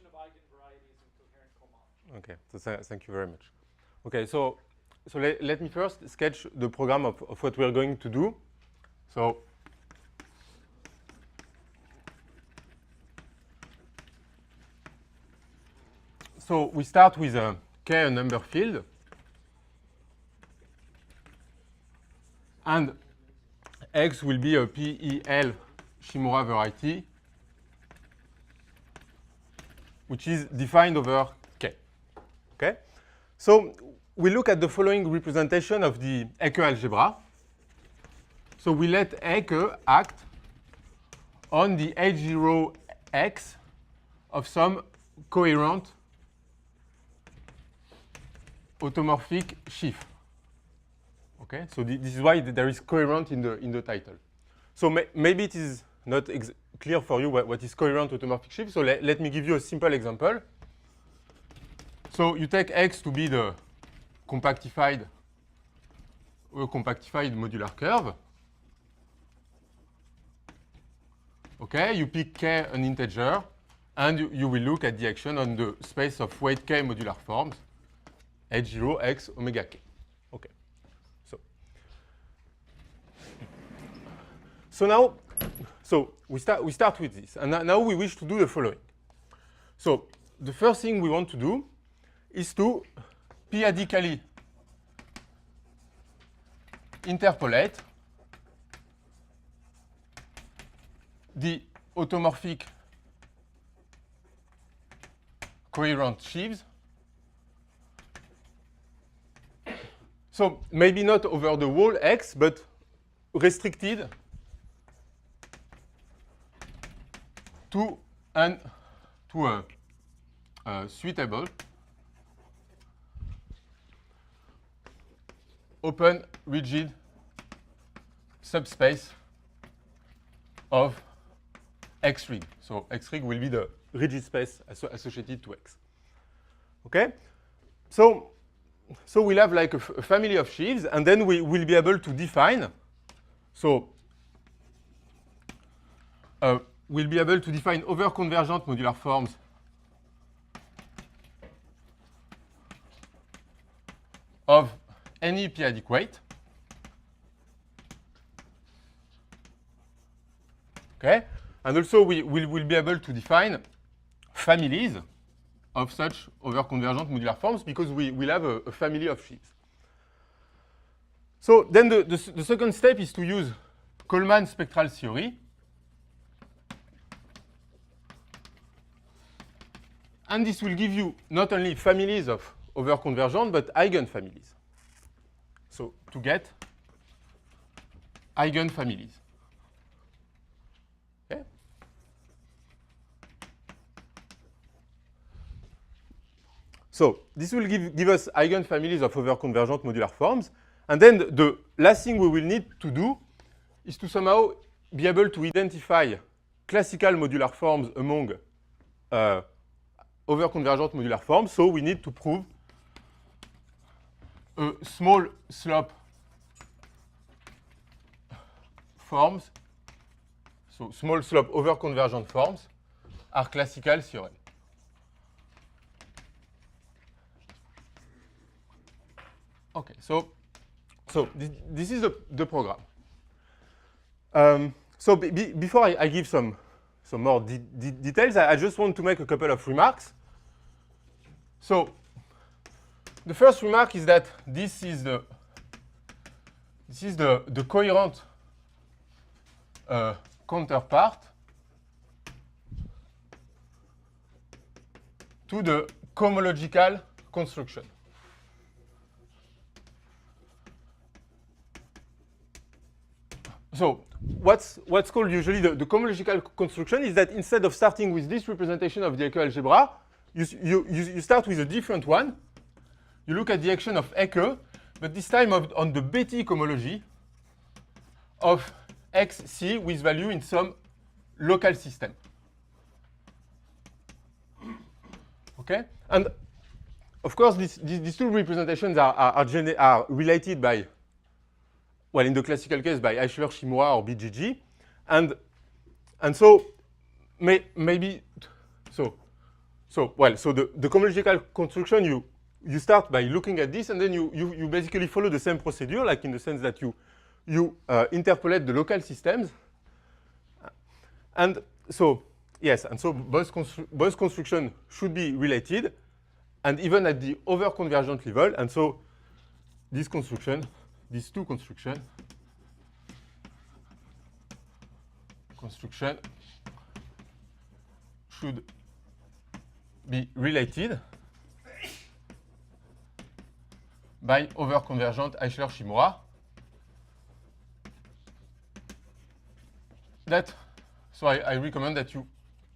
collection of eigenvarieties in coherent cohomology. Okay, so thank you very much. Okay, so let me first sketch the program of what we are going to do. So we start with a K, a number field, and X will be a PEL Shimura variety, which is defined over K. Okay? So we look at the following representation of the Hecke algebra. So we let Hecke act on the H0x of some coherent automorphic sheaf. Okay, so this is why there is coherent in the title. So maybe it is not clear for you what is coherent automorphic sheaf. So let me give you a simple example. So you take X to be the compactified modular curve. Okay, you pick K an integer, and you will look at the action on the space of weight K modular forms, H0 x omega K. Okay. So now, we start with this, and now we wish to do the following. So the first thing we want to do is to periodically interpolate the automorphic coherent sheaves. So maybe not over the whole X, but restricted to a suitable open rigid subspace of X rig. So X rig will be the rigid space associated to X. Okay? So we'll have like a family of sheaves, and then we will be able to define. So we'll be able to define over-convergent modular forms of any periodic weight. Okay? And also we will be able to define families of such over-convergent modular forms, because we will have a family of sheaves. So then the second step is to use Coleman spectral theory. And this will give you not only families of over-convergent, but eigenfamilies. So to get eigenfamilies. Okay? So this will give us eigenfamilies of over-convergent modular forms. And then the last thing we will need to do is to somehow be able to identify classical modular forms among over-convergent modular forms. So we need to prove a small slope forms, so small slope over-convergent forms, are classical theorem. Okay, so this is the program. So before I give some more details, I just want to make a couple of remarks. So the first remark is that this is the coherent counterpart to the cohomological construction. So what's called usually the cohomological construction is that instead of starting with this representation of the Hecke algebra, you start with a different one. You look at the action of Hecke, but this time on the Betti cohomology of xc with value in some local system. Okay? And of course, these two representations are related by, well, in the classical case, by Eichler, Shimura, or BGG. And so maybe, so So the cohomological construction, you start by looking at this, and then you basically follow the same procedure, like in the sense that you interpolate the local systems. And so, yes, and so both constructions should be related, and even at the over-convergent level. And so this construction, these two construction should be related by over-convergent Eichler-Shimura. So I recommend that you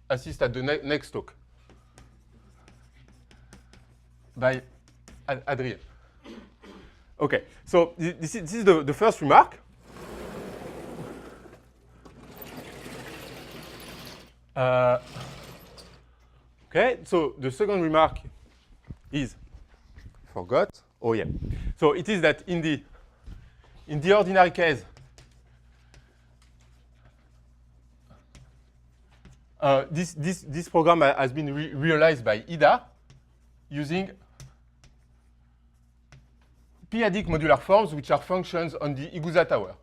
assist at the next talk by Adrien. Okay, so this is the first remark. Okay, so the second remark is, forgot. Oh yeah. So it is that in the ordinary case, this program has been realized by IDA using p-adic modular forms, which are functions on the Igusa tower.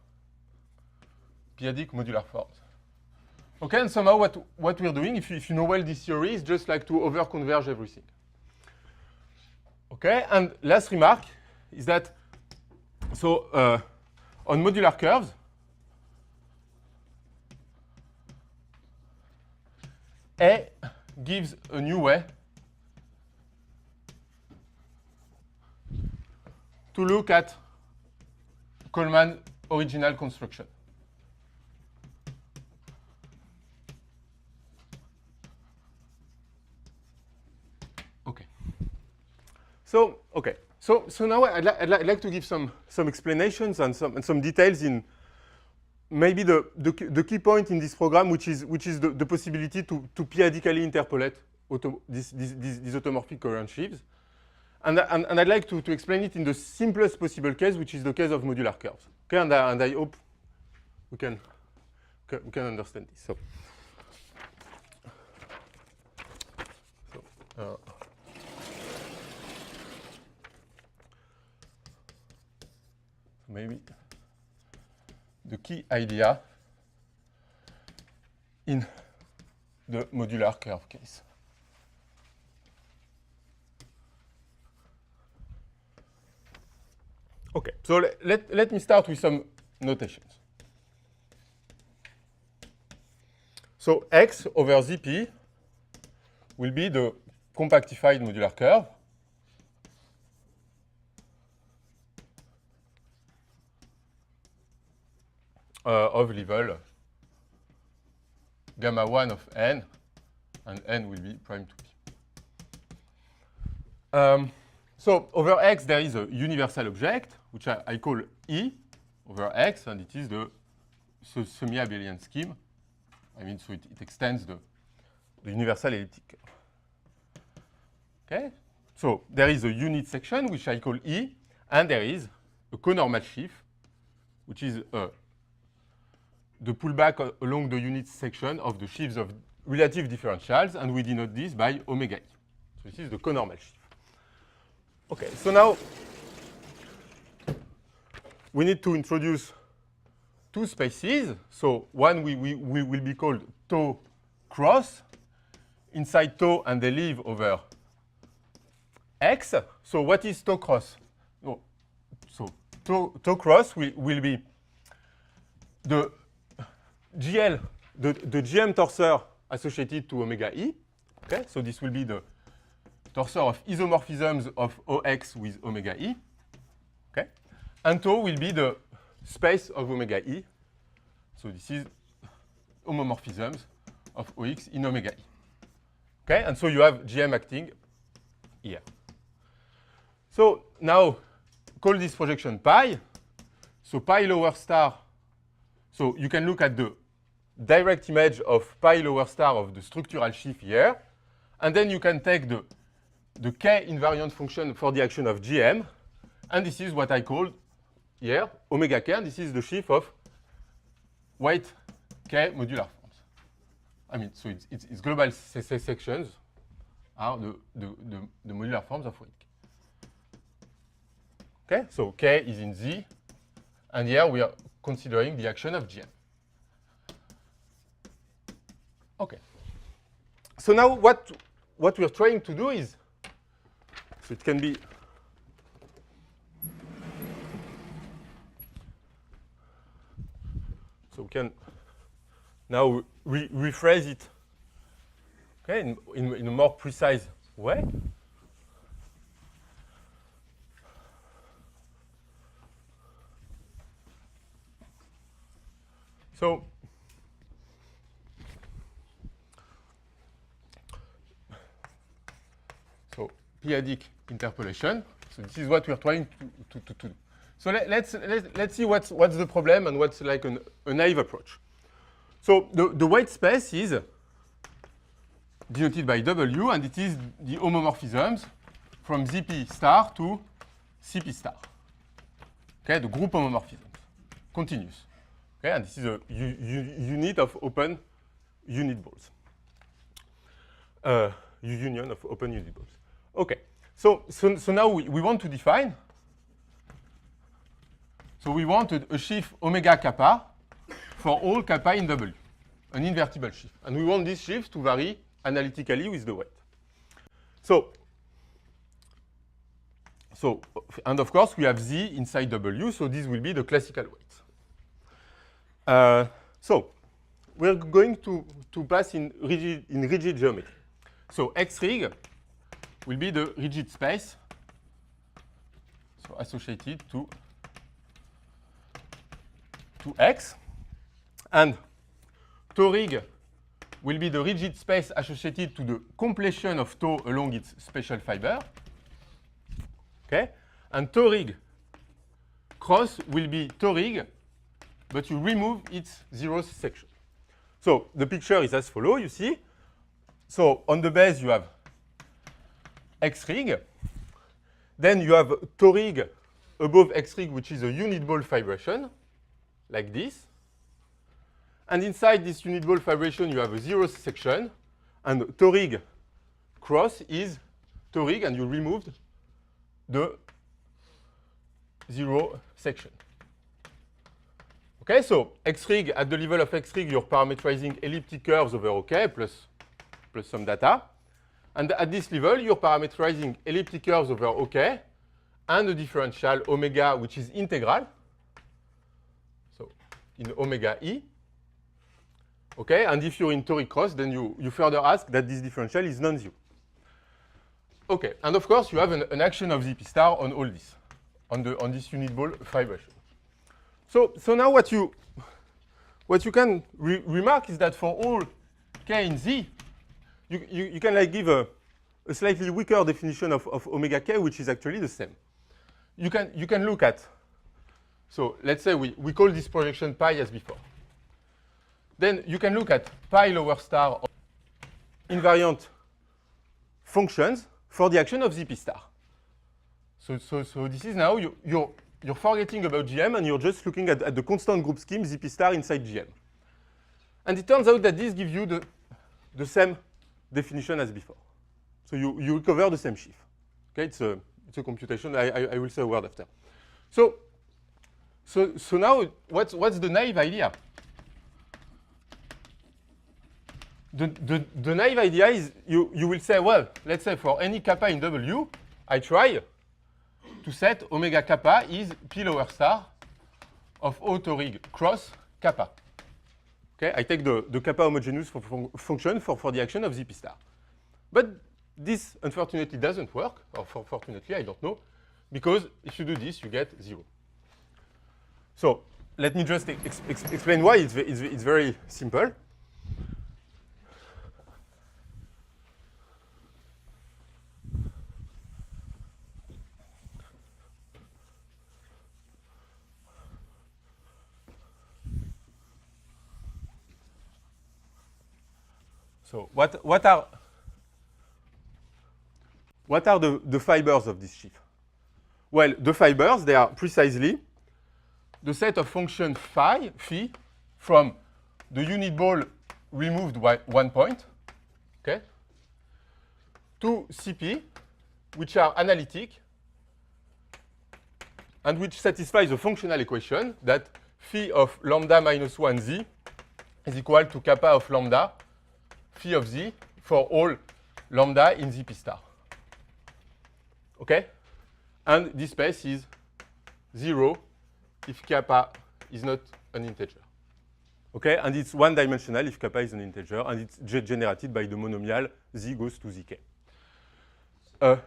P-adic modular forms. Okay, and somehow what we're doing, if you know well this theory, is just like to over-converge everything. Okay, and last remark is that, so on modular curves, A gives a new way to look at Coleman original construction. Okay. So now I'd like to give some explanations and some details in maybe the key point in this program, which is the possibility to p-adically interpolate these automorphic coherent sheaves. And I'd like to explain it in the simplest possible case, which is the case of modular curves. Okay, and I hope we can understand this. So maybe the key idea in the modular curve case. Okay, so let me start with some notations. So X over Zp will be the compactified modular curve of level gamma 1 of n, and n will be prime to p. So over X, there is a universal object, which I call E over X, and it is the semi-abelian scheme. I mean, so it extends the universal elliptic curve. Okay? So there is a unit section, which I call E, and there is a conormal sheaf, which is the pullback along the unit section of the sheaves of relative differentials, and we denote this by omega E. So this is the conormal sheaf. Okay, so now we need to introduce two spaces. So one we will be called tau cross. Inside tau, and they live over X. So what is tau cross? Oh, so tau cross will be the GL, the GM torsor associated to omega E. Okay, so this will be the torsor of isomorphisms of OX with omega E. Okay, and tau will be the space of omega E. So this is homomorphisms of OX in omega E. Okay, and so you have GM acting here. So now call this projection pi. So pi lower star. So you can look at the direct image of pi lower star of the structural sheaf here, and then you can take the k invariant function for the action of GM, and this is what I call here omega k, and this is the sheaf of weight k modular forms. I mean, so its global sections are the modular forms of weak. Okay, so K is in Z, and here we are considering the action of GM. Okay. So now what we're trying to do is, so it can be, so we can now rephrase it, okay, in a more precise way. So p-adic interpolation. So this is what we're trying to do. So let's see what's the problem and what's like a naive approach. So the weight space is denoted by W, and it is the homomorphisms from ZP star to CP star. Okay, the group homomorphisms, continuous. Okay, and this is a unit of open unit balls. Union of open unit balls. Okay, so now we want to define. So we want a sheaf omega kappa for all kappa in W, an invertible sheaf. And we want this sheaf to vary analytically with the weight. So, and of course, we have Z inside W, so this will be the classical weights. So, we're going to pass in rigid geometry. So, X rig will be the rigid space, so associated to X. And tau rig will be the rigid space associated to the completion of tau along its spatial fiber. Okay? And tau rig cross will be tau rig, but you remove its zeroth section. So the picture is as follows, you see. So on the base, you have X rig. Then you have tau rig above X rig, which is a unit ball fibration, like this. And inside this unit ball fibration, you have a zeroth section. And tau rig cross is tau rig, and you removed the zero section. Okay, so X rig, at the level of X rig, you're parameterizing elliptic curves over OK plus some data. And at this level, you're parameterizing elliptic curves over OK and a differential omega, which is integral. So in omega E. Okay, and if you're in toric cross, then you further ask that this differential is non-zero. Okay, and of course, you have an action of ZP star on all this, on this unit ball fibration. So now what you can remark is that for all K in Z, you can like give a slightly weaker definition of omega K, which is actually the same. You can look at, so let's say we call this projection pi as before. Then you can look at pi lower star of invariant functions for the action of ZP star. So this is now you're forgetting about GM and you're just looking at the constant group scheme ZP star inside GM. And it turns out that this gives you the same definition as before. So you recover the same sheaf. Okay, it's a computation. I will say a word after. So now what's the naive idea? The naive idea is you will say, well, let's say for any kappa in W, I try to set omega kappa is P lower star of O tau rig cross kappa. Okay, I take the kappa homogeneous function for the action of ZP star. But this, unfortunately, doesn't work, or fortunately, I don't know, because if you do this, you get 0. So let me just explain why. It's very simple. So what are the fibers of this sheaf? Well, the fibers, they are precisely the set of function phi from the unit ball removed by 1 point, okay, two CP which are analytic and which satisfy the functional equation that phi of lambda minus 1 z is equal to kappa of lambda phi of z for all lambda in ZP star. Okay? And this space is 0 if kappa is not an integer. Okay? And it's one-dimensional if kappa is an integer, and it's generated by the monomial z goes to zk. So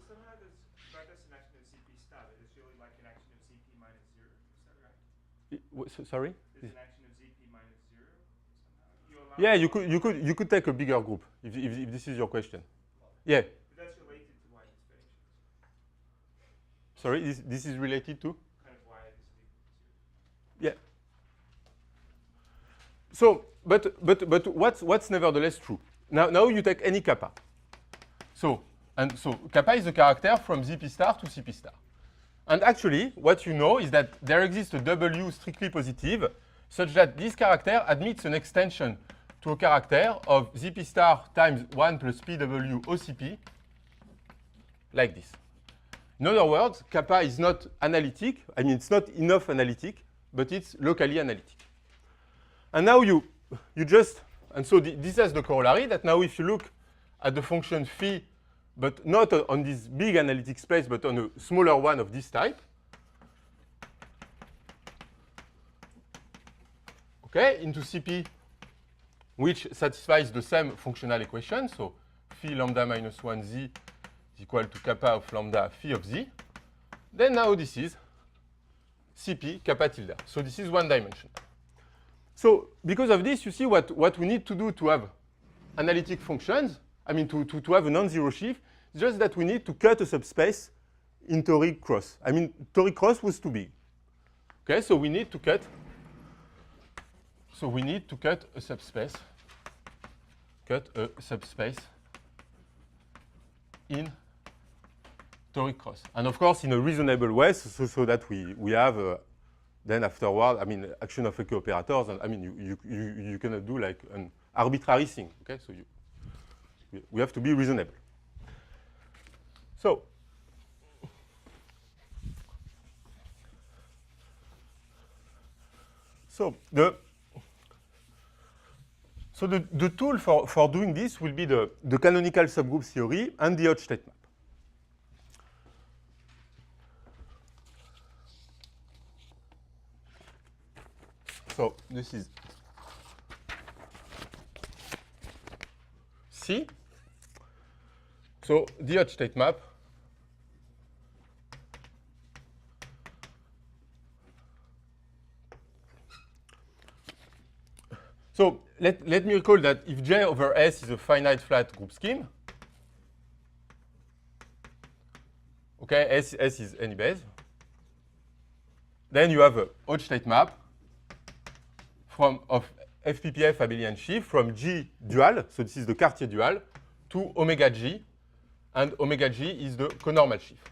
somehow this, by this an action of CP star, it's really like an action of CP minus 0. Is that right? Sorry? There's an action of ZP minus 0 somehow? Yeah, you could take a bigger group if this is your question. Yeah. But that's related to why it's finished. Sorry, this is related to? Kind of why this is equal to 0. Yeah. So, but what's nevertheless true? Now you take any kappa. So kappa is a character from ZP star to CP star. And actually, what you know is that there exists a W strictly positive such that this character admits an extension to a character of ZP star times 1 plus PW OCP, like this. In other words, kappa is not analytic. I mean, it's not enough analytic, but it's locally analytic. And now you just, and so this has the corollary that now if you look at the function phi, but not on this big analytic space, but on a smaller one of this type, okay, into CP, which satisfies the same functional equation, so phi lambda minus 1z is equal to kappa of lambda phi of z, then now this is CP kappa tilde. So this is one dimension. So because of this, you see what we need to do to have analytic functions, I mean to have a non-zero sheaf, it's just that we need to cut a subspace in toric cross. I mean, toric cross was too big. Okay, so we need to cut a subspace, in toric cross. And of course, in a reasonable way, so that we have then afterward, I mean, action of Eque operators, and I mean, you cannot do like an arbitrary thing. Okay, so we have to be reasonable. So the tool for doing this will be the canonical subgroup theory and the Hodge state map. So this is C. So the Hodge state map so let me recall that if J over S is a finite flat group scheme, okay, S is any base, then you have a Hodge state map of FPPF abelian sheaf from G dual, so this is the Cartier dual, to omega G, and omega G is the conormal sheaf.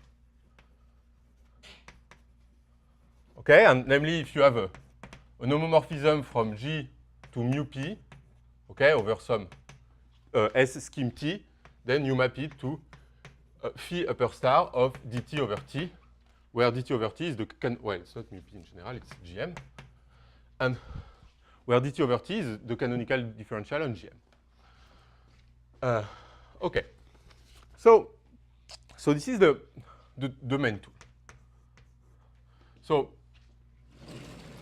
Okay, and namely if you have an homomorphism from G to mu P, okay, over some S scheme T, then you map it to phi upper star of dt over T, where dt over T is well, it's not mu P in general, it's GM, and where dt over T is the canonical differential on GM. Okay, so this is the main tool. So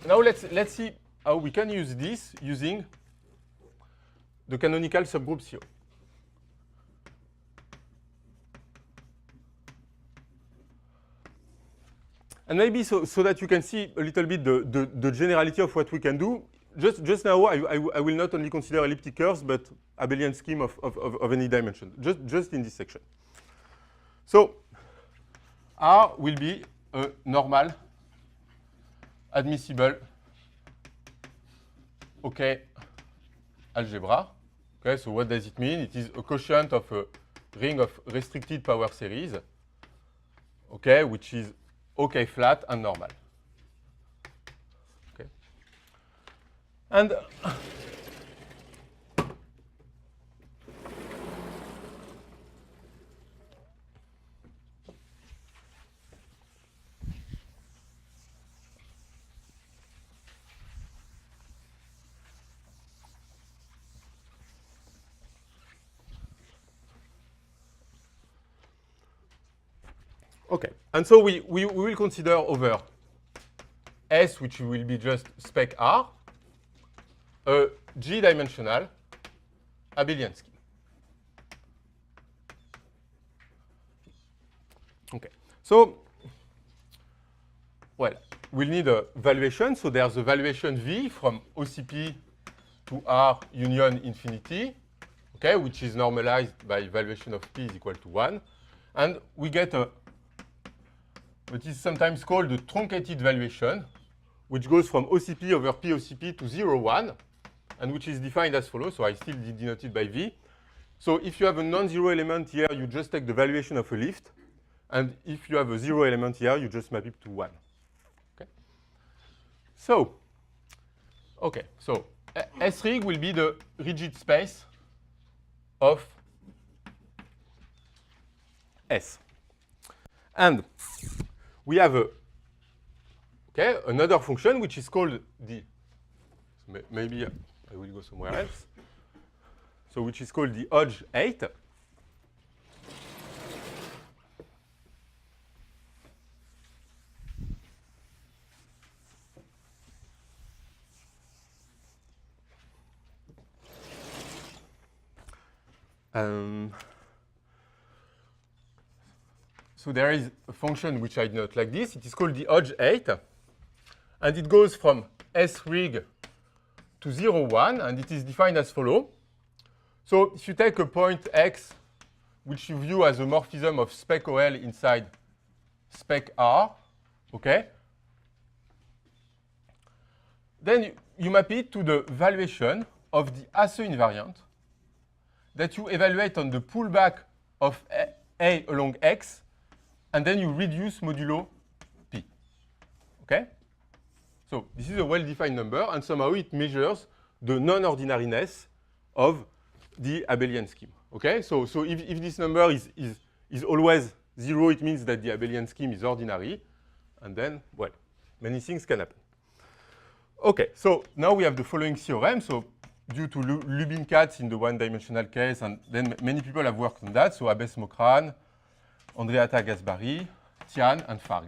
now let's see how we can use this using the canonical subgroup CO. And maybe so that you can see a little bit the generality of what we can do. Just now, I will not only consider elliptic curves, but abelian scheme of any dimension, just in this section. So R will be a normal, admissible, okay, algebra. Okay, so what does it mean? It is a quotient of a ring of restricted power series, okay, which is okay flat and normal. Okay. And Okay, and so we will consider over S, which will be just spec R, a G-dimensional abelian scheme. Okay, so, well, we'll need a valuation. So there's a valuation V from OCP to R union infinity, okay, which is normalized by valuation of P is equal to 1. And we get what is sometimes called the truncated valuation, which goes from OCP over POCP to 0, 1, and which is defined as follows. So I still denote it by V. So if you have a non-zero element here, you just take the valuation of a lift. And if you have a 0 element here, you just map it to 1. Okay. So S rig will be the rigid space of S. And we have another function which is called the, maybe I will go somewhere else. So which is called the Hodge 8. So there is a function which I denote like this. It is called the Hodge 8. And it goes from S rig to 0, 1. And it is defined as follows. So if you take a point X, which you view as a morphism of spec OL inside spec R, okay, then you map it to the valuation of the Hasse invariant that you evaluate on the pullback of A along X, and then you reduce modulo P. Okay? So this is a well-defined number, and somehow it measures the non-ordinariness of the abelian scheme. Okay? So if this number is always 0, it means that the abelian scheme is ordinary, and then, well, many things can happen. Okay, so now we have the following theorem. So due to Lubin-Katz in the one-dimensional case, and then many people have worked on that. So Abes-Mokran, Andreatta Gasbari, Tian, and Farg,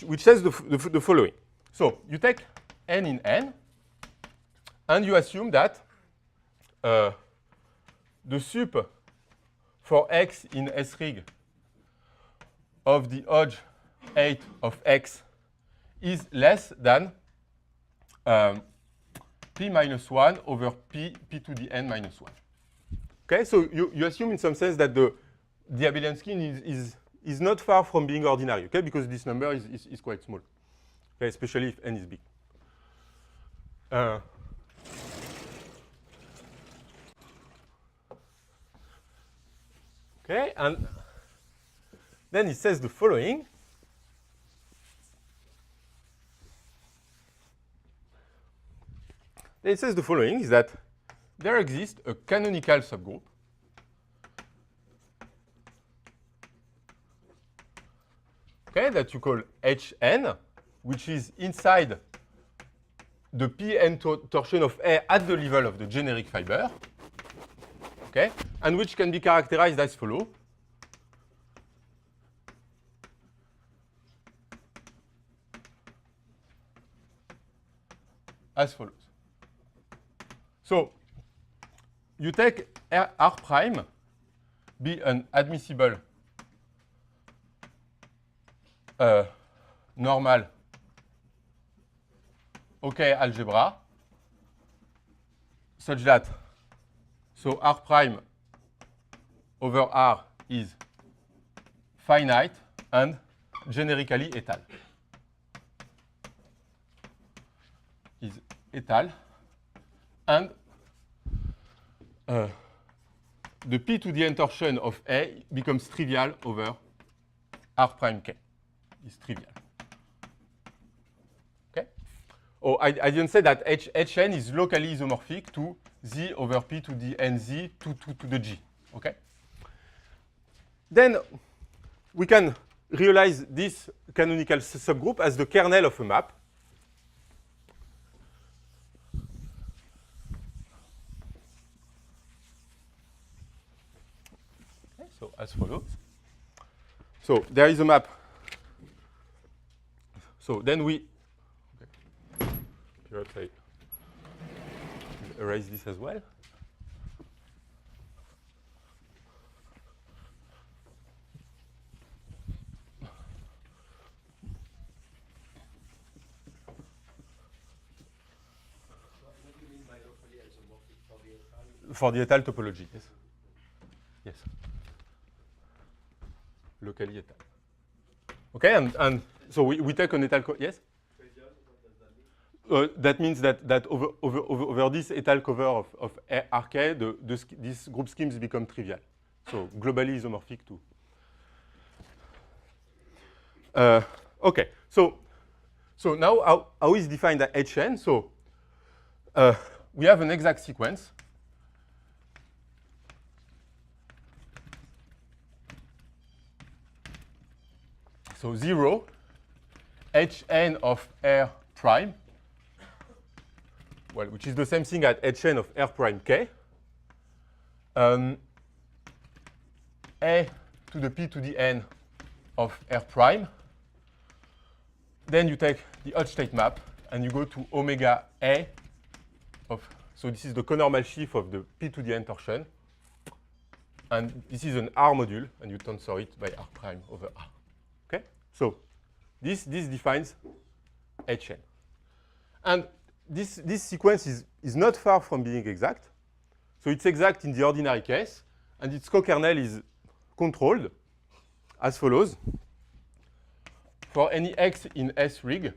which says the following. So you take n in n, and you assume that the sup for x in S rig of the Hodge 8 of x is less than p minus 1 over p to the n minus 1. Okay, so you assume in some sense that the abelian scheme is not far from being ordinary, okay, because this number is quite small, okay, especially if n is big. Okay, and then it says the following. It says the following is that there exists a canonical subgroup okay, that you call Hn, which is inside the Pn torsion of A at the level of the generic fiber, okay, and which can be characterized as follows. As follows. So you take R prime be an admissible normal OK algebra such that so R prime over R is finite and generically étal. Is étal, and the P to the n torsion of A becomes trivial over R prime K. Is trivial. Okay? Oh, I didn't say that Hn is locally isomorphic to Z over P to the nZ to the G. Okay? Then we can realize this canonical subgroup as the kernel of a map. So as follows. So there is a map. So then we, let's say, erase this as well. For the étale topology, yes. Yes. Locally étale. Okay, and so we take an étale, yes? That means that over this étale cover of RK, these group schemes become trivial. So globally isomorphic too. Okay, so now how is defined at Hn? So we have an exact sequence. So 0, Hn of R prime, well, which is the same thing at Hn of R prime k. A to the p to the n of R prime. Then you take the Hodge state map and you go to omega A of, so this is the conormal sheaf of the p to the n torsion. And this is an R module, and you tensor it by R prime over R. Okay? So this defines Hn. And this sequence is not far from being exact. So it's exact in the ordinary case, and its co-kernel is controlled as follows. For any x in S rig,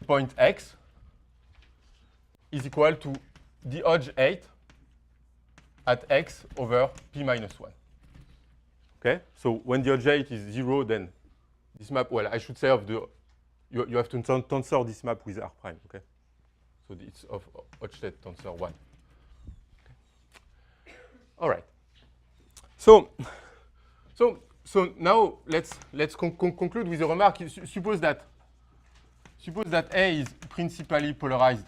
point x is equal to the Hodge 8 at x over p minus 1. Okay? So when the Hodge 8 is 0, then this map, well, I should say of the, you have to tensor this map with R prime, okay? So it's of Hodge state tensor 1. Okay. All right. So now let's conclude with a remark. Suppose that A is principally polarized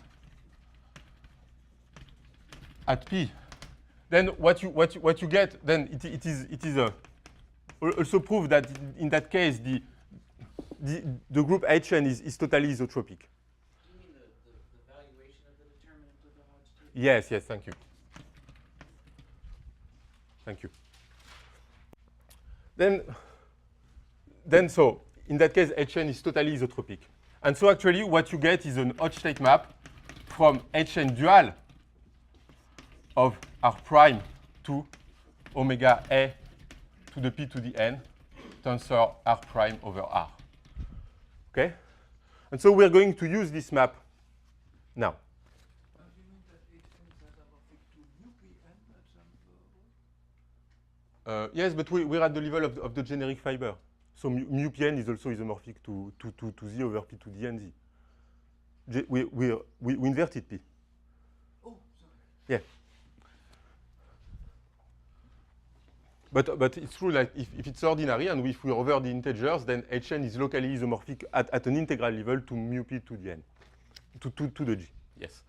at P. Then what you get, then it is also prove that in that case the group Hn is totally isotropic. You mean the valuation of the determinant of the Hodge state? Yes, thank you. Thank you. Then so in that case Hn is totally isotropic. And so actually what you get is an Hodge state map from Hn dual of R prime to omega A to the p to the n tensor R prime over R. Okay? And so we're going to use this map now. And you mean that Hn is isomorphic to mu pn at some level? Yes, but we're at the level of the generic fiber. So mu pn is also isomorphic to z over p to the n z. We inverted p. Oh, sorry. Yeah. But it's true that if it's ordinary and if we over the integers, then Hn is locally isomorphic at an integral level to mu p to the n, to the g. Yes.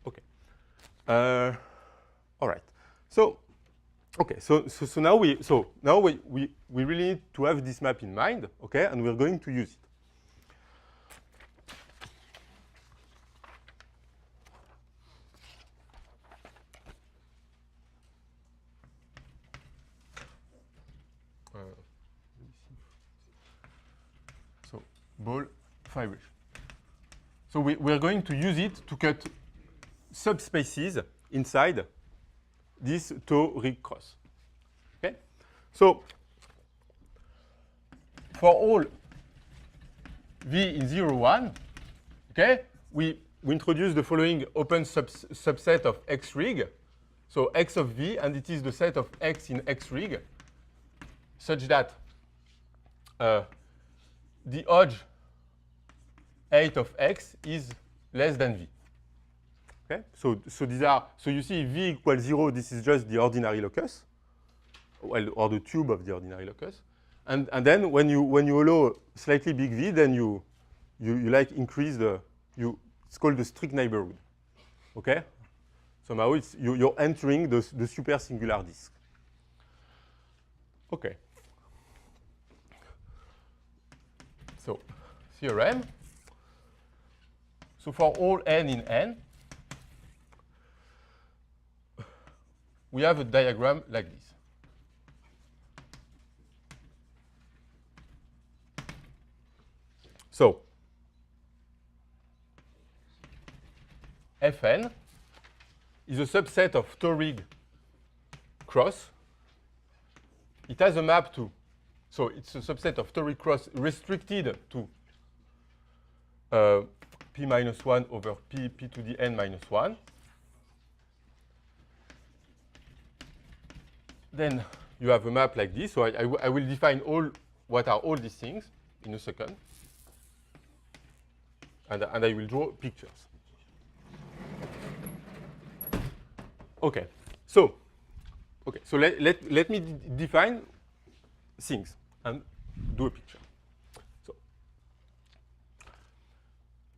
Okay. All right. So, okay. So now we really need to have this map in mind. Okay, and we're going to use it. Ball fibration. So we're going to use it to cut subspaces inside this tau rig cross. Okay? So for all v in 0, 1, okay, we introduce the following open subset of X rig. So X of v, and it is the set of X in X rig, such that the Hodge 8 of x is less than v. Okay, so these are, so you see v equals 0. This is just the ordinary locus, well, or the tube of the ordinary locus, and then when you allow slightly big v, then you like increase it's called the strict neighborhood. Okay, somehow it's you're entering the super singular disk. Okay. So, theorem. So for all n in N, we have a diagram like this. So, Fn is a subset of Torig cross. It has a map to, so it's a subset of Torig cross restricted to p minus 1 over p to the n minus 1. Then you have a map like this. So I will define what are all these things in a second. And I will draw pictures. Okay. So let me define things and do a picture.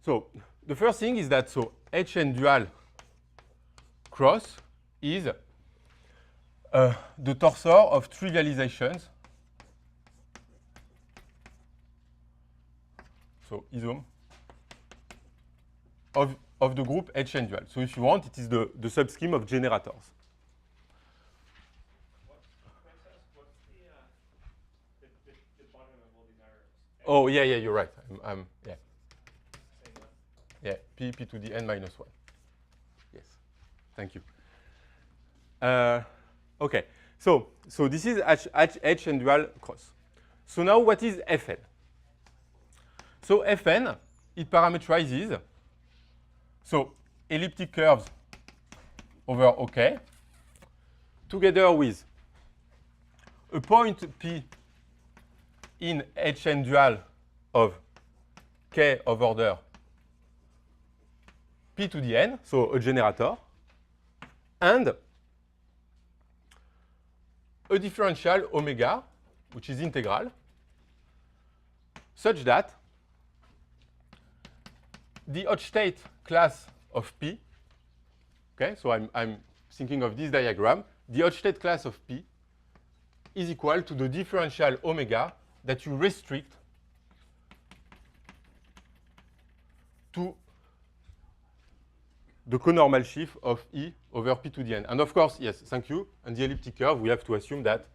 So the first thing is that Hn dual cross is the torsor of trivializations. So isome of the group Hn dual. So if you want, it is the subscheme of generators. What's the bottom of all these arrows? Oh, yeah, you're right. Yeah. Same one. Yeah, p to the n minus 1. Yes, thank you. Okay, so this is Hn dual cross. So now what is Fn? So Fn, it parameterizes elliptic curves over OK together with a point P in Hn dual of K of order P to the n, so a generator, and a differential omega, which is integral, such that the Hodge state class of P, okay, so I'm thinking of this diagram, the Hodge state class of P is equal to the differential omega that you restrict to the conormal sheaf of E over P to the n. And of course, yes, thank you, on the elliptic curve, we have to assume that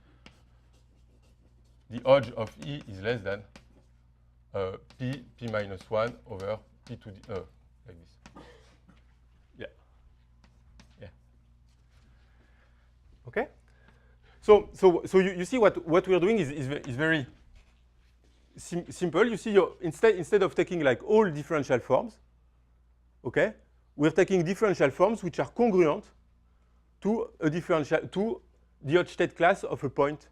the Hodge of E is less than P minus 1 over P to the, like this. Yeah. Okay? So you see what we're doing is very simple. You see, instead of taking like all differential forms, okay, we're taking differential forms which are congruent to a differential to the Hodge state class of a point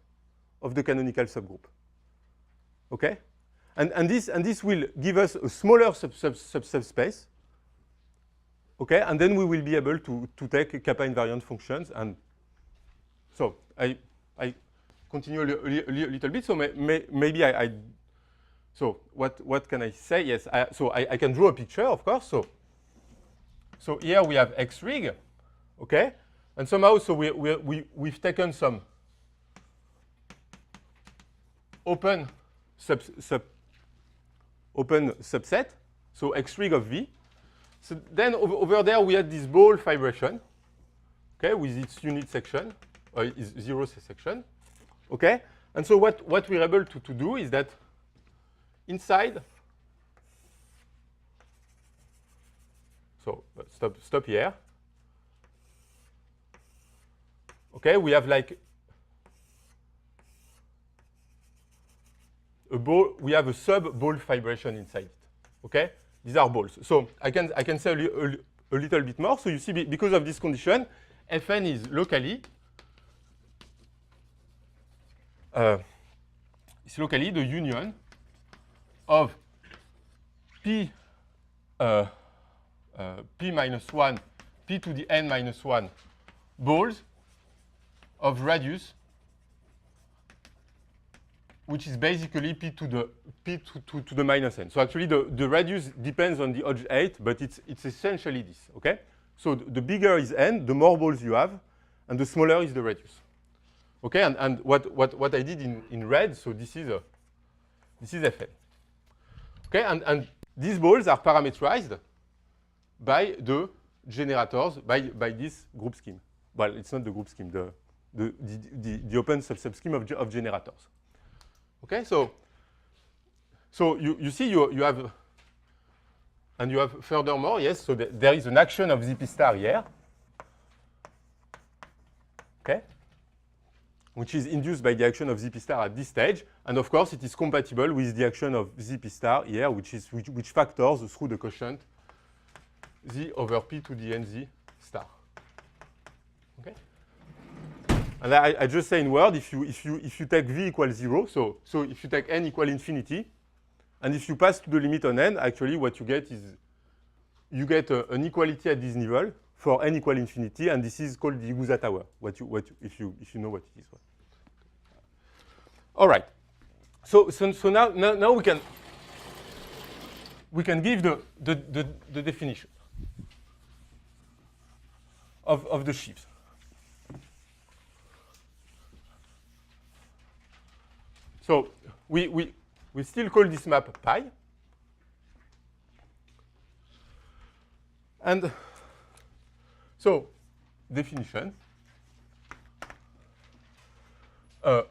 of the canonical subgroup. Okay, and this will give us a smaller subspace. Okay, and then we will be able to take kappa invariant functions. And so I continue a little bit. So maybe so what can I say? Yes, I can draw a picture, of course. So here we have X rig, okay, and somehow we've taken some open subset, so X rig of V. So then over there we had this ball fibration, okay, with its unit section, its zero section, okay, and so what we're able to do is that inside. So stop here. Okay, we have like a ball. We have a sub-ball fibration inside it. Okay, these are balls. So I can say a little bit more. So you see, because of this condition, Fn is locally the union of P. P minus 1, P to the n minus 1 balls of radius, which is basically P to the minus n. So actually the radius depends on the Hodge 8, but it's essentially this, okay? So the bigger is n, the more balls you have, and the smaller is the radius. Okay, and what I did in red, so this is Fn. Okay, and these balls are parameterized by the generators, by this group scheme. Well, it's not the group scheme, the open subscheme of generators. Okay, so you see you have, and you have furthermore, yes, so there is an action of ZP star here, okay, which is induced by the action of ZP star at this stage, and of course it is compatible with the action of ZP star here, which factors through the quotient Z over P to the NZ star. Okay. And I just say in word, if you take V equals 0, so if you take n equal infinity, and if you pass to the limit on n, actually what you get is you get an equality at this level for n equal infinity, and this is called the Igusa tower. If you know what it is. All right. So now we can give the definition of the sheaves. So we still call this map pi. And so definition.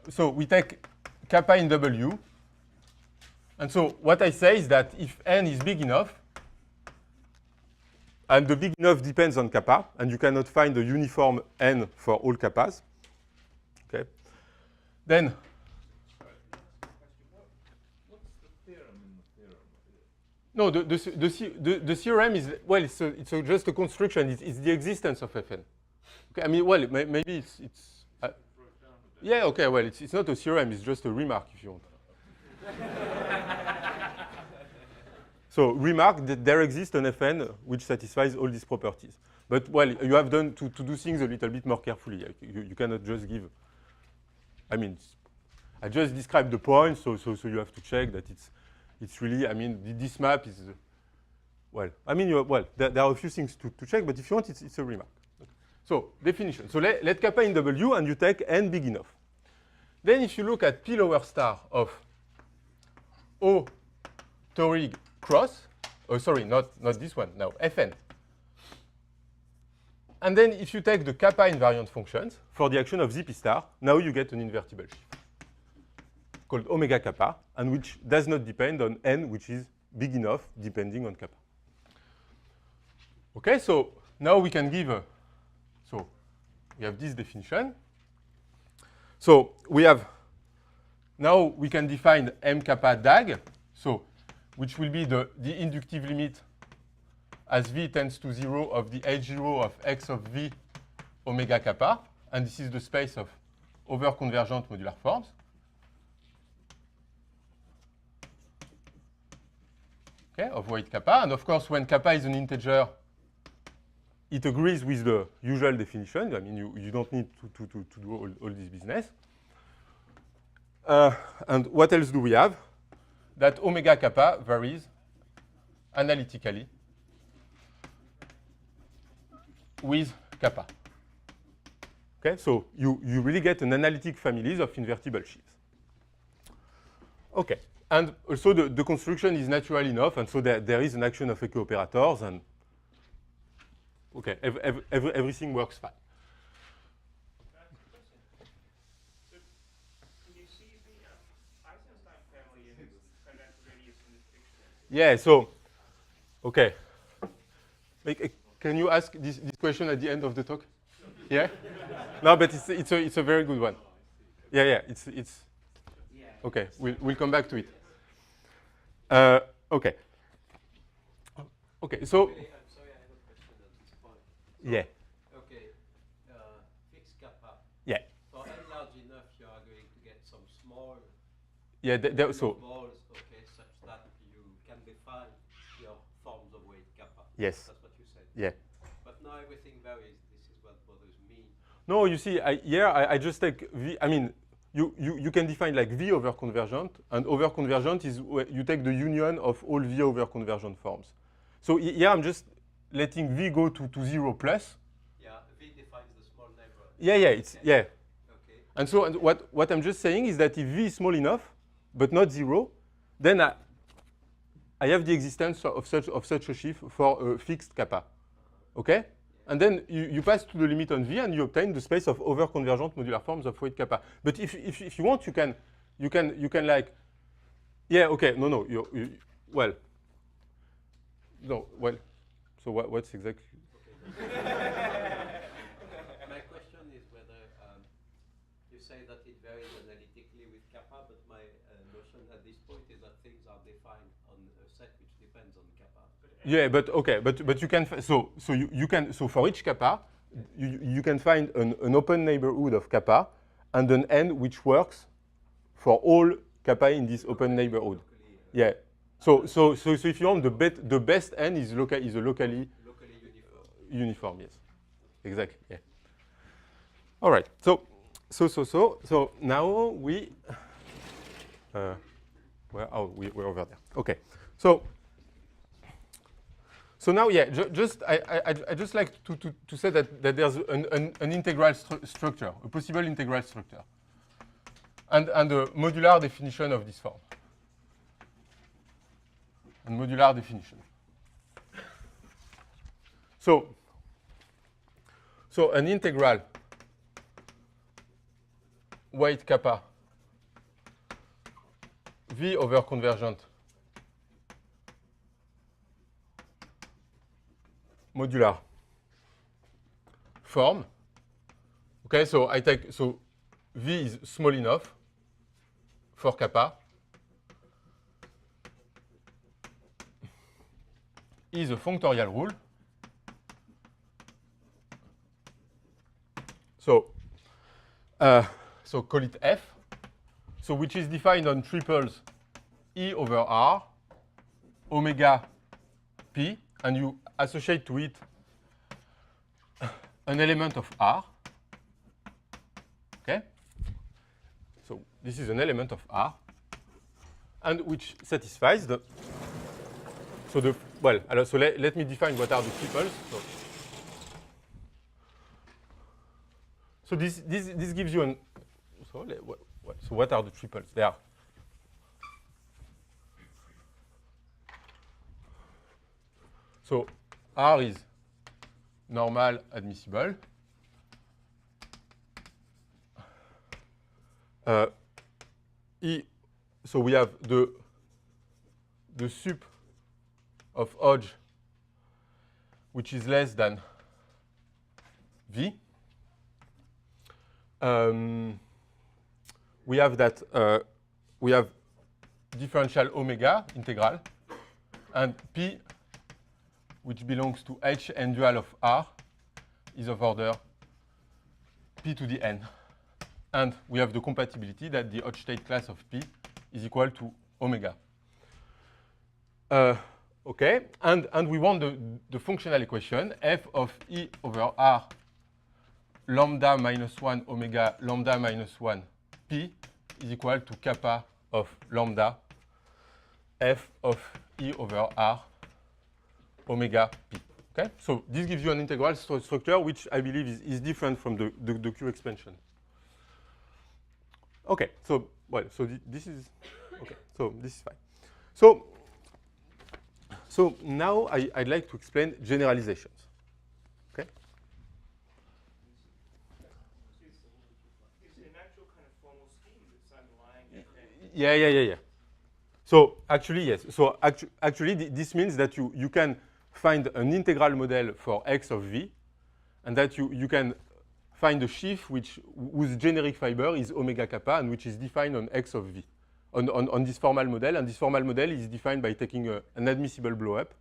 So we take kappa in W. And so what I say is that if n is big enough, and the big enough depends on kappa, and you cannot find a uniform n for all kappas, okay, then no, the theorem is, well, it's just a construction. It's the existence of Fn. Okay, I mean, well, maybe it's yeah, okay, well, it's not a theorem. It's just a remark, if you want. So remark that there exists an Fn which satisfies all these properties. But, well, you have done to do things a little bit more carefully. You cannot just give, I mean, I just described the point, so you have to check that it's really, I mean, this map is, well, I mean, there are a few things to check, but if you want, it's a remark. Okay. So definition. So let kappa in W, and you take n big enough. Then if you look at P lower star of O Torig cross, oh, sorry, not this one, now, Fn. And then if you take the kappa invariant functions for the action of ZP star, now you get an invertible sheaf called omega kappa, and which does not depend on n, which is big enough, depending on kappa. Okay, so now we can give so we have this definition. So now we can define m kappa dag, so which will be the inductive limit as v tends to 0 of the h0 of x of v omega kappa, and this is the space of over-convergent modular forms. Okay, of weight kappa, and of course, when kappa is an integer, it agrees with the usual definition. I mean, you don't need to do all this business. And what else do we have? That omega kappa varies analytically with kappa. Okay, so you really get an analytic families of invertible sheaves. Okay, and also the construction is natural enough, and so there is an action of echo operators, and okay, everything works fine. So can you see the Eisenstein family in its kinetic radius in this picture? Yeah, so, okay. Can you ask this question at the end of the talk? Yeah? No, but it's a very good one. Yeah, it's okay, we'll come back to it. Okay. Okay, so, I'm sorry, I have a question at this point. yeah, Okay, fixed kappa. yeah. For n large enough, you are going to get some small Yeah, so, balls, okay, such that you can define your forms of weight kappa. yes, That's what you said. yeah. But now everything varies. This is what bothers me. No, you see, I just take V, I mean, you can define like V over convergent, and over convergent is you take the union of all V over convergent forms. So here I'm just letting V go to 0 plus. Yeah, V defines the small neighborhood. Yeah, it's, yeah. Okay. And so what I'm just saying is that if V is small enough, but not 0, then I have the existence of such a sheaf for a fixed kappa. Okay? And then you pass to the limit on V and you obtain the space of over-convergent modular forms of weight kappa. But if you want, you can like, yeah, okay, no, well, no, well, so what's exactly? My question is whether you say that it varies analytically with kappa, but my notion at this point is that things are defined on a set which depends on kappa. Yeah, but okay, but you can so for each kappa, you can find an open neighborhood of kappa and an n which works for all kappa in this open neighborhood. Yeah. So if you want the best n is a locally uniform. Yes. Exactly. Yeah. All right. So now we we're over there. Okay. So now, yeah, I just like to say that there's an integral structure, a possible integral structure, and a modular definition of this form. And modular definition. So an integral weight kappa V over convergent modular form. Okay, so V is small enough for kappa is a functorial rule. So call it F. So which is defined on triples E over R, omega P, and you associate to it an element of R. Okay? So this is an element of R, and which satisfies the. So let me define what are the triples. So this gives you an. So what are the triples? They are. So R is normal admissible. E, so we have the sup of Hodge, which is less than V. We have that we have differential omega integral, and P, which belongs to H n dual of R, is of order P to the n. And we have the compatibility that the Hodge state class of P is equal to omega. Okay, and we want the functional equation f of E over R lambda minus 1 omega lambda minus 1 P is equal to kappa of lambda f of E over R omega P. Okay, so this gives you an integral structure which I believe is different from the Q expansion. Okay, so this is okay. So this is fine. So now I'd like to explain generalizations. Okay. Is it an actual kind of formal scheme that's underlying it? Yeah. So actually, yes. So actually, this means that you can find an integral model for x of v, and that you can find a sheaf whose generic fiber is omega kappa and which is defined on x of v, on this formal model. And this formal model is defined by taking an admissible blow-up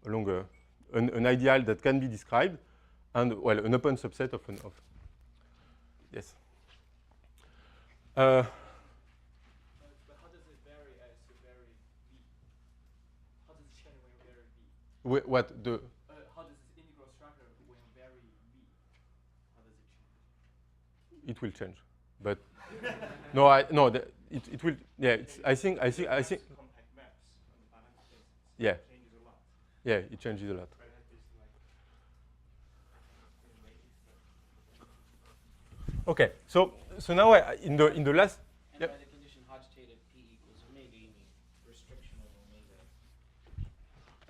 along an ideal that can be described, and an open subset of an of. Yes. But how does it vary as you vary v? How does it change when you vary v? What the? How does this integral structure when you vary v? How does it change? It will change, but no, it will. Yeah, I think. Compact maps on the Banach spaces. Yeah. It changes a lot. Yeah, it changes a lot. But it has this like Okay, so now in the last. And Yep. by the condition Hodge theta P equals omega, you mean restriction of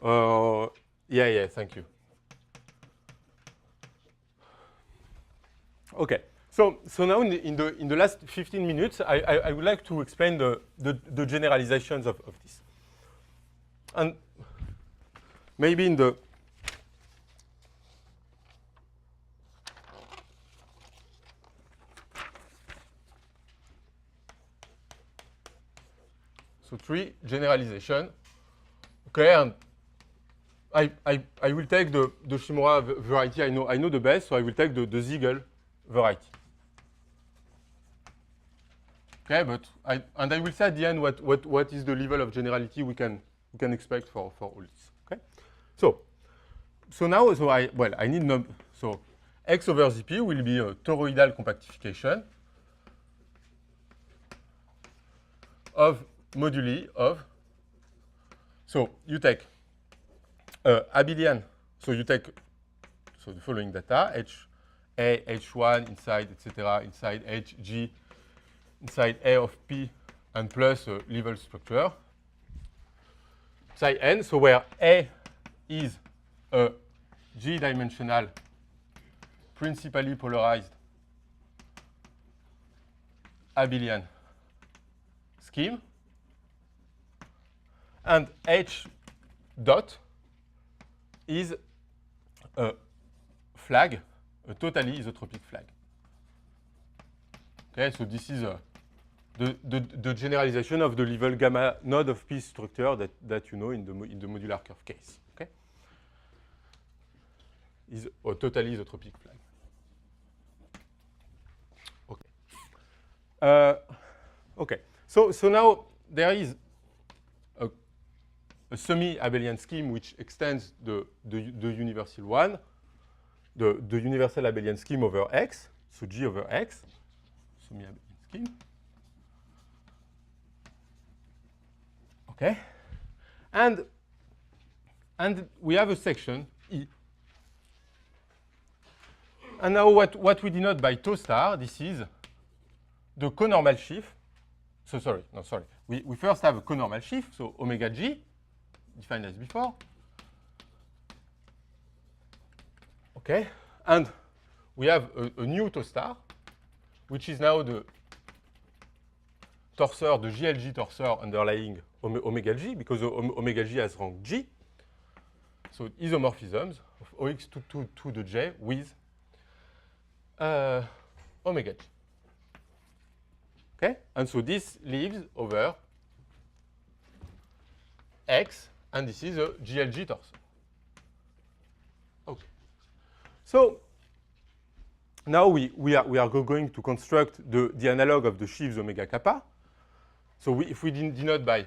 omega. Yeah, thank you. Okay, so now in the last 15 minutes, I would like to explain the generalizations of this, and maybe in the so 3 generalization. Okay, and I will take the Shimura variety I know the best, so I will take the Siegel variety. Okay, but I will say at the end what is the level of generality we can expect for all this. Okay, so now I need so X over ZP will be a toroidal compactification of moduli of. So you take abelian. So you take the following data: A, H1 inside, etc., inside Hg, inside A of P, and plus a level structure. Psi n. So where A is a G-dimensional, principally polarized abelian scheme, and H dot is a flag, a totally isotropic flag. Okay, so this is the generalization of the level gamma node of P structure that you know in the modular curve case. Okay, is a totally isotropic flag. Okay. Okay. So now there is a semi-abelian scheme which extends the universal one, the universal abelian scheme over X, so G over X, semi-abelian scheme. Okay, and we have a section E. And now what we denote by tau star, this is the conormal sheaf. So sorry. We first have a conormal sheaf, so omega G, defined as before. Okay, and we have a new tau star, which is now the torsor, the GLG torsor underlying omega G, because omega G has rank G. So isomorphisms of OX to the J with omega G. Okay, and so this leaves over X, and this is a GLG torsor. Okay, so now we are going to construct the analog of the sheaves omega kappa. So if we denote by,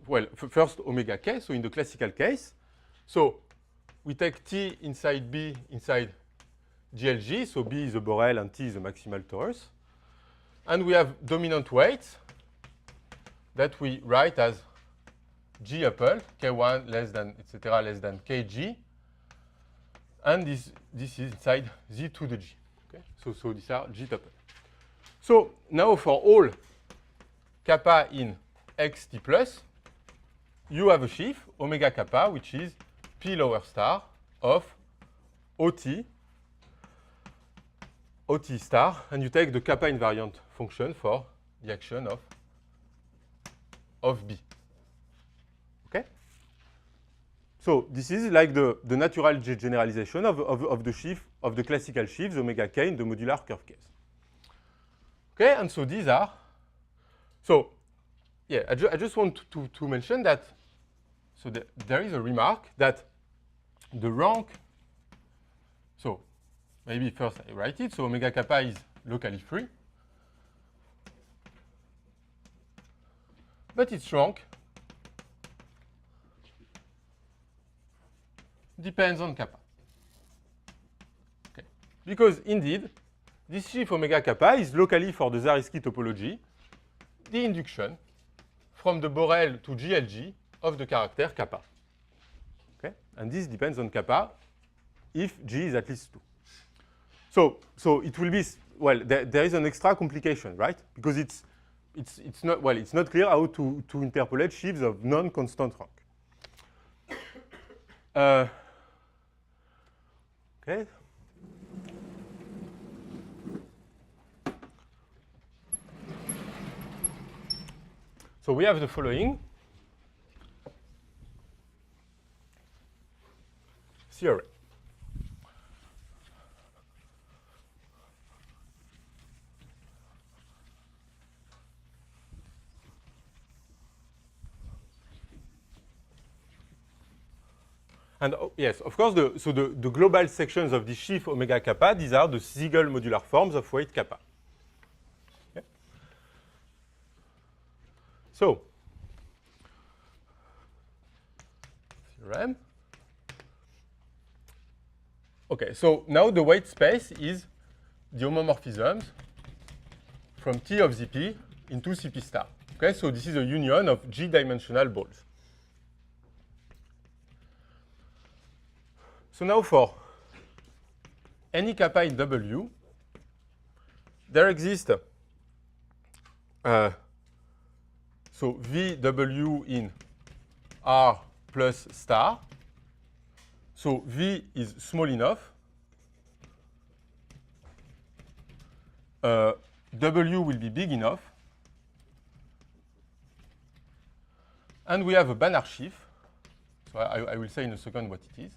well, first omega k, so in the classical case, so we take T inside B inside GLG, so B is a Borel and T is a maximal torus. And we have dominant weights that we write as G upple, K1 less than, etc., less than Kg. And this is inside Z to the G. Okay? So these are G tuple. So now for all kappa in xt plus, you have a sheaf, omega kappa, which is P lower star of OT star, and you take the kappa invariant function for the action of B. Okay? So this is like the natural generalization of the sheaf, of the classical sheaves omega k in the modular curve case. Okay, and so these are, so yeah, I just want to mention that, so there is a remark that the rank, so maybe first I write it, so omega kappa is locally free, but its rank depends on kappa. Okay. Because indeed, this sheaf omega kappa is locally for the Zariski topology the induction from the Borel to GLG of the character kappa. Okay? And this depends on kappa if G is at least 2. So it will be well, there is an extra complication, right? Because it's not clear how to interpolate sheaves of non-constant rank. Okay. So we have the following theorem. And yes, of course, the global sections of the sheaf omega kappa, these are the Siegel modular forms of weight kappa. Okay. So, theorem. Okay, so now the weight space is the homomorphisms from T of Zp into Cp star. Okay, so this is a union of G-dimensional balls. So now for any kappa in W, there exists so VW in R plus star. So V is small enough. W will be big enough. And we have a Banach sheaf. So I will say in a second what it is.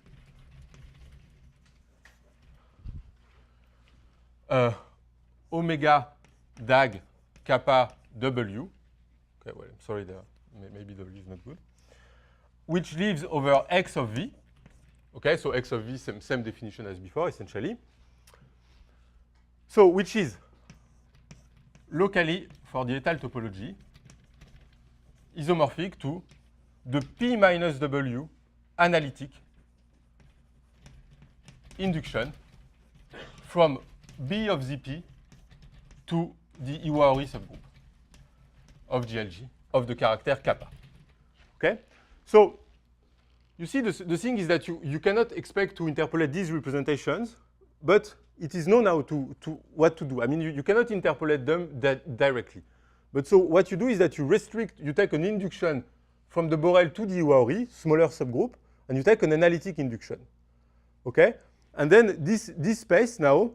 Omega dag kappa W. Okay, well, I'm sorry, maybe W is not good. Which lives over X of V. Okay, so X of V, same definition as before, essentially. So, which is locally, for the étale topology, isomorphic to the P minus W analytic induction from B of Zp to the Iwaori subgroup of GLG of the character kappa. Okay? So, you see, the thing is that you cannot expect to interpolate these representations, but it is known now what to do. I mean, you cannot interpolate them directly. But so what you do is that you take an induction from the Borel to the Iwaori, smaller subgroup, and you take an analytic induction. Okay? And then this space now,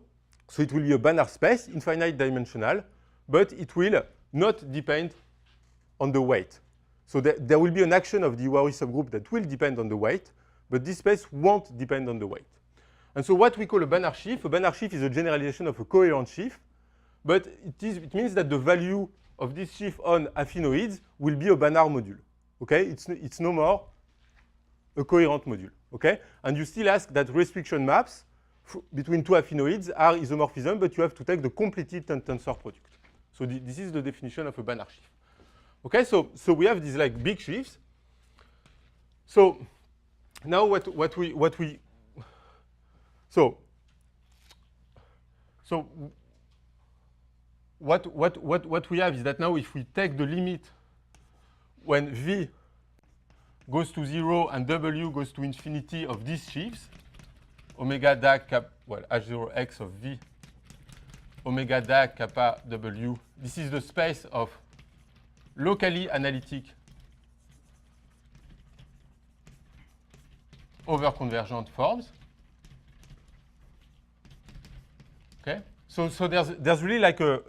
so it will be a Banach space, infinite dimensional, but it will not depend on the weight. So there will be an action of the Iwaori subgroup that will depend on the weight, but this space won't depend on the weight. And so what we call a Banach sheaf is a generalization of a coherent sheaf, but it means that the value of this sheaf on affinoids will be a Banach module. Okay? It's no more a coherent module. Okay? And you still ask that restriction maps between two affinoids are isomorphism, but you have to take the completed tensor product. So this is the definition of a Banach sheaf. Okay, so we have these like big sheaves. So now what we have is that now if we take the limit when V goes to 0 and W goes to infinity of these sheaves, omega dag cap, well, H0x of V, omega dag kappa W, this is the space of locally analytic over convergent forms. Okay, so there's really like a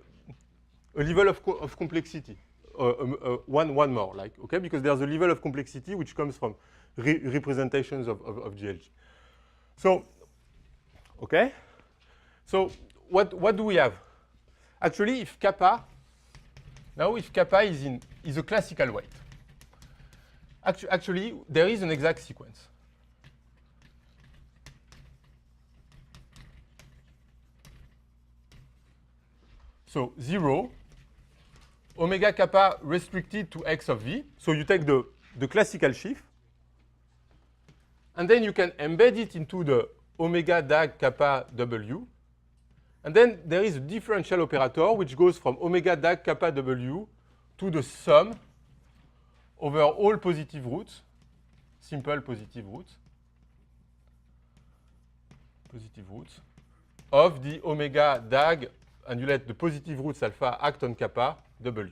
level of complexity, one more, like, okay, because there's a level of complexity which comes from representations of GLG. So, okay, so what do we have? Actually, if kappa is a classical weight, actually there is an exact sequence. So 0, omega kappa restricted to X of V. So you take the classical sheaf, and then you can embed it into the omega dag kappa W. And then there is a differential operator which goes from omega dag kappa W to the sum over all positive roots, simple positive roots of the omega dag and you let the positive roots alpha act on kappa W.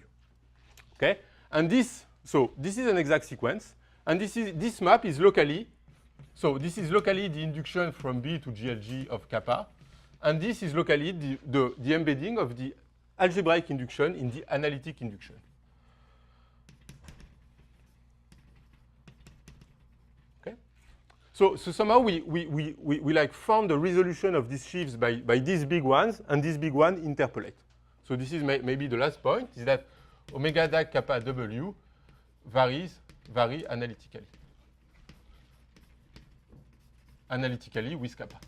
Okay? And this is an exact sequence, and this map is locally, so this is locally the induction from B to GLG of kappa, and this is locally the embedding of the algebraic induction in the analytic induction. Okay? So somehow we like found the resolution of these sheaves by these big ones, and this big one interpolate. So this is maybe the last point, is that omega DAG kappa W vary analytically with kappa.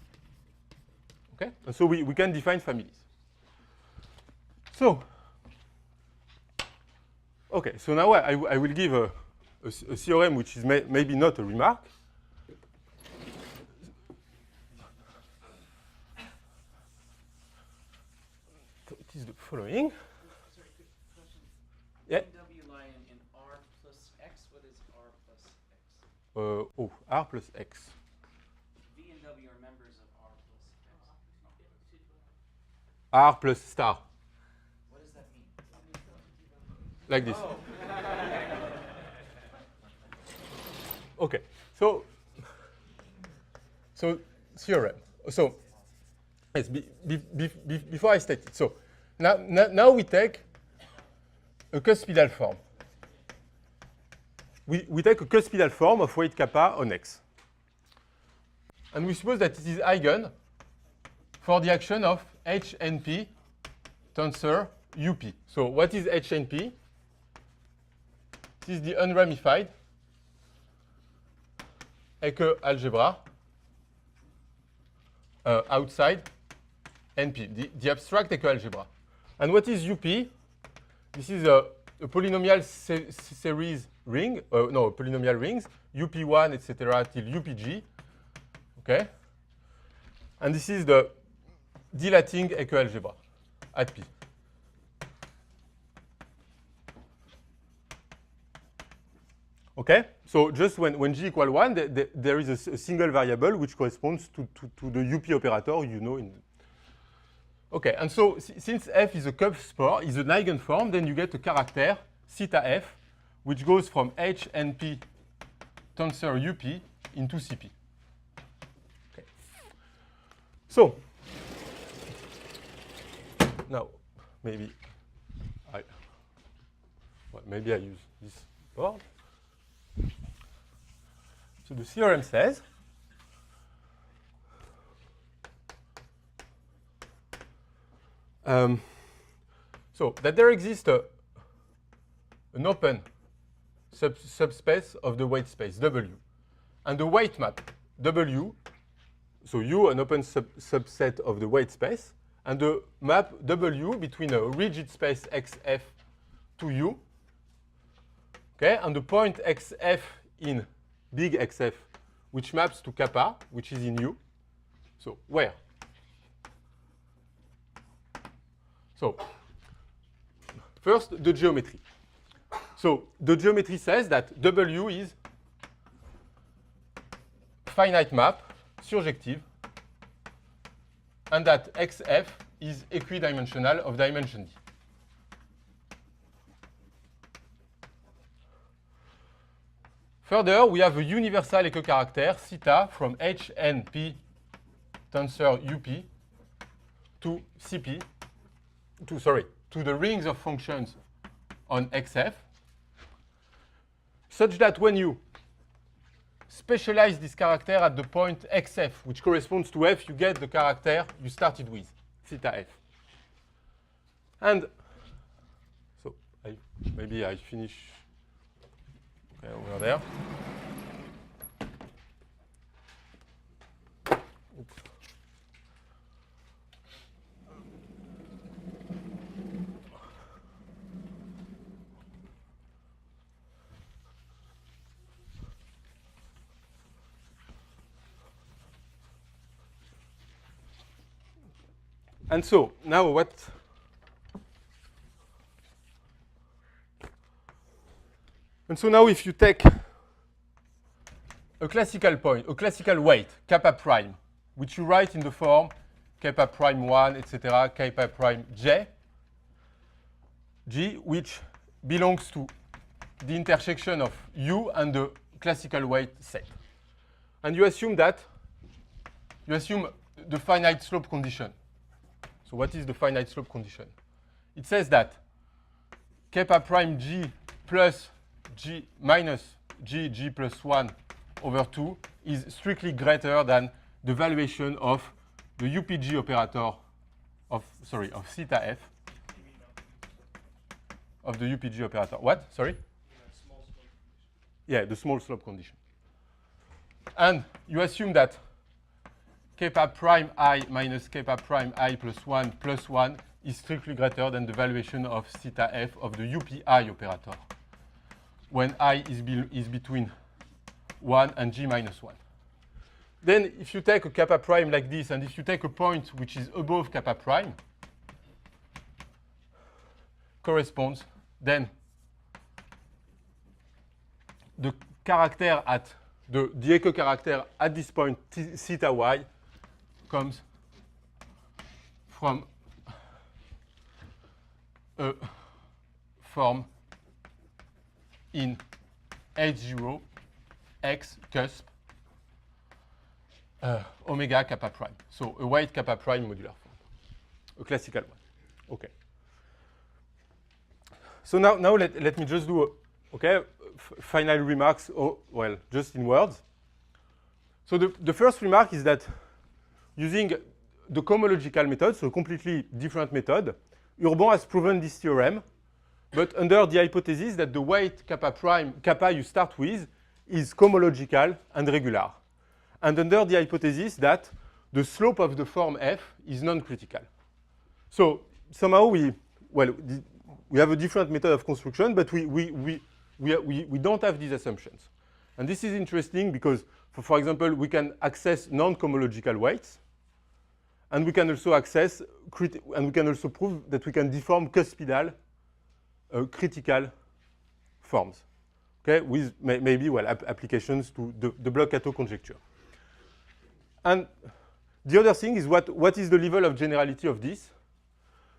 Okay? And so we can define families. So, okay, so now I will give a theorem which is maybe not a remark. So it is the following. Sorry, quick question. Yeah. W lie in R plus X. What is R plus X? R plus X. V and W are members of R plus X. R plus star. What does that mean? Like this. Oh. Okay, so theorem. So yes, before I state it. So now we take a cuspidal form. We take a cuspidal form of weight kappa on X. And we suppose that it is eigen for the action of HNP tensor UP. So what is HNP? This is the unramified Ecke algebra outside NP, the abstract Ecke algebra. And what is UP? This is a polynomial series ring, polynomial rings, UP1, etc., till UPG. Okay? And this is the dilating Ecke algebra at P. Okay? So just when G equal 1, there is a single variable which corresponds to the UP operator you know. Okay, and so since F is a Kupf-Spohr, is an eigenform, then you get a character, theta F, which goes from HNP tensor UP into CP. Okay. So, now, maybe I use this board. So the theorem says so that there exists an open subspace of the weight space W, and the weight map W, so U an open subset of the weight space, and the map W between a rigid space XF to U, okay, and the point XF in big XF, which maps to kappa, which is in U. So where? So first, the geometry. So the geometry says that W is finite map, surjective, and that XF is equidimensional of dimension D. Further, we have a universal Ecke character, theta, from HNP tensor UP to CP, to the rings of functions on XF, such that when you specialize this character at the point XF, which corresponds to F, you get the character you started with, theta F. And so maybe I finish over there. Oops. And so now what? And so now if you take a classical point, a classical weight, kappa prime, which you write in the form kappa prime 1, etc., kappa prime j, G, which belongs to the intersection of U and the classical weight set. And you assume the finite slope condition. So what is the finite slope condition? It says that kappa prime G plus G minus G plus 1 over 2 is strictly greater than the valuation of the UPG operator of theta f of the UPG operator. What? Sorry? Yeah, the small slope condition. And you assume that kappa prime I minus kappa prime I plus 1 is strictly greater than the valuation of theta f of the UPI operator when I is between 1 and G minus 1. Then if you take a kappa prime like this, and if you take a point which is above kappa prime, corresponds, then the character at the echo character at this point theta y comes from a form in H0 x cusp omega kappa prime. So a white kappa prime modular form, a classical one. Okay. So now let me just do final remarks, just in words. So the first remark is that using the cohomological method, so a completely different method, Urban has proven this theorem, but under the hypothesis that the weight kappa you start with is cohomological and regular, and under the hypothesis that the slope of the form f is non-critical. So somehow we have a different method of construction, but we don't have these assumptions. And this is interesting because, for example, we can access non-cohomological weights, and we can also prove that we can deform cuspidal critical forms, okay, with maybe applications to the Bloch-Kato conjecture. And the other thing is what is the level of generality of this?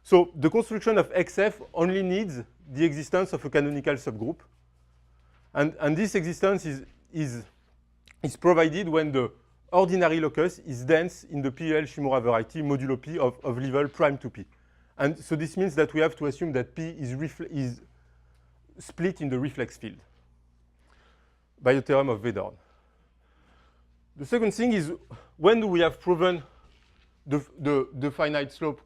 So the construction of XF only needs the existence of a canonical subgroup. And this existence is provided when the ordinary locus is dense in the PEL Shimura variety modulo P of level prime to P. And so this means that we have to assume that P is split in the reflex field by the theorem of Vedorn. The second thing is, when do we have proven the finite slope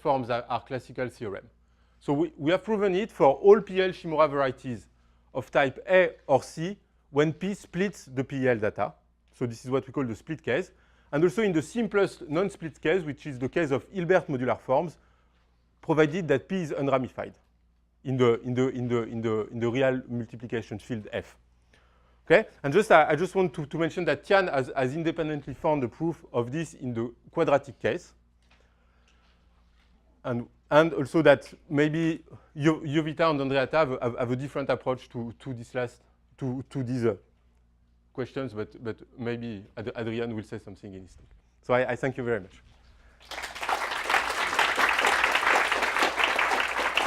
forms are classical theorem? So we have proven it for all PEL Shimura varieties of type A or C when P splits the PEL data. So this is what we call the split case. And also in the simplest non-split case, which is the case of Hilbert modular forms, provided that P is unramified in the real multiplication field F. Okay? And I just want to mention that Tian has independently found a proof of this in the quadratic case. And also that maybe Jovita and Andreata have a different approach to these questions, but maybe Adrian will say something in his talk. So I thank you very much.